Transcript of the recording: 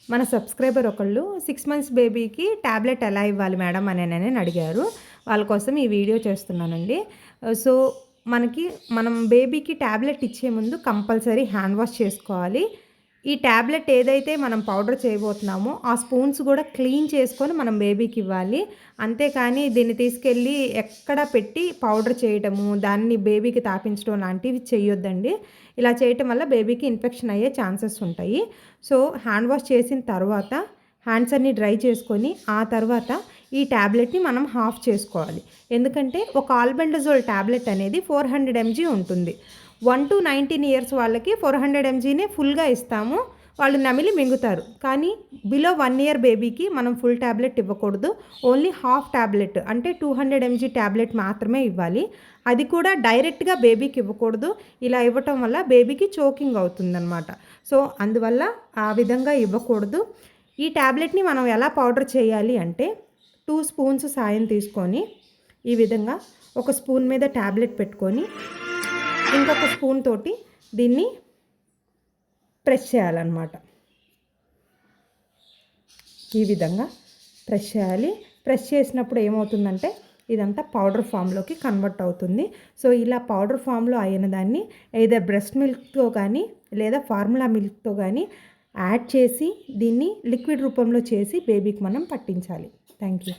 మన సబ్స్క్రైబర్ ఒకళ్ళు 6 మంత్స్ బేబీకి టాబ్లెట్ ఎలా ఇవ్వాలి మేడం అని అడిగారు. వాళ్ళ కోసం ఈ వీడియో చేస్తున్నానండి. సో మనం బేబీకి టాబ్లెట్ ఇచ్చే ముందు కంపల్సరీ హ్యాండ్ వాష్ చేసుకోవాలి. ఈ టాబ్లెట్ ఏదైతే మనం పౌడర్ చేయబోతున్నామో ఆ స్పూన్స్ కూడా క్లీన్ చేసుకొని మనం బేబీకి ఇవ్వాలి. అంతేకాని దీన్ని తీసుకెళ్ళి ఎక్కడ పెట్టి పౌడర్ చేయటము, దాన్ని బేబీకి తాపించడం లాంటివి చేయొద్దండి. ఇలా చేయటం వల్ల బేబీకి ఇన్ఫెక్షన్ అయ్యే ఛాన్సెస్ ఉంటాయి. సో హ్యాండ్ వాష్ చేసిన తర్వాత హ్యాండ్స్ అన్నీ డ్రై చేసుకొని ఆ తర్వాత ఈ టాబ్లెట్ని మనం హాఫ్ చేసుకోవాలి. ఎందుకంటే ఒక ఆల్బెండజోల్ టాబ్లెట్ అనేది 400 mg ఉంటుంది. 1 to 19 ఇయర్స్ వాళ్ళకి 400 mgనే ఫుల్గా ఇస్తాము. వాళ్ళు నమిలి మింగుతారు. కానీ బిలో 1 ఇయర్ బేబీకి మనం ఫుల్ టాబ్లెట్ ఇవ్వకూడదు. ఓన్లీ హాఫ్ టాబ్లెట్ అంటే 200 mg టాబ్లెట్ మాత్రమే ఇవ్వాలి. అది కూడా డైరెక్ట్గా బేబీకి ఇవ్వకూడదు. ఇలా ఇవ్వటం వల్ల బేబీకి చోకింగ్ అవుతుందన్నమాట. సో అందువల్ల ఆ విధంగా ఇవ్వకూడదు. ఈ టాబ్లెట్ని మనం ఎలా పౌడర్ చేయాలి అంటే 2 స్పూన్స్ సాయం తీసుకొని ఈ విధంగా ఒక స్పూన్ మీద టాబ్లెట్ పెట్టుకొని ఇంకొక స్పూన్ తోటి దీన్ని ప్రెస్ చేయాలన్నమాట. ఈ విధంగా ప్రెస్ చేయాలి. ప్రెస్ చేసినప్పుడు ఏమవుతుందంటే ఇదంతా పౌడర్ ఫామ్లోకి కన్వర్ట్ అవుతుంది. సో ఇలా పౌడర్ ఫామ్లో అయిన దాన్ని either బ్రెస్ట్ మిల్క్తో కానీ లేదా ఫార్ములా మిల్క్తో కానీ యాడ్ చేసి దీన్ని లిక్విడ్ రూపంలో చేసి బేబీకి మనం పట్టించాలి. Thank you.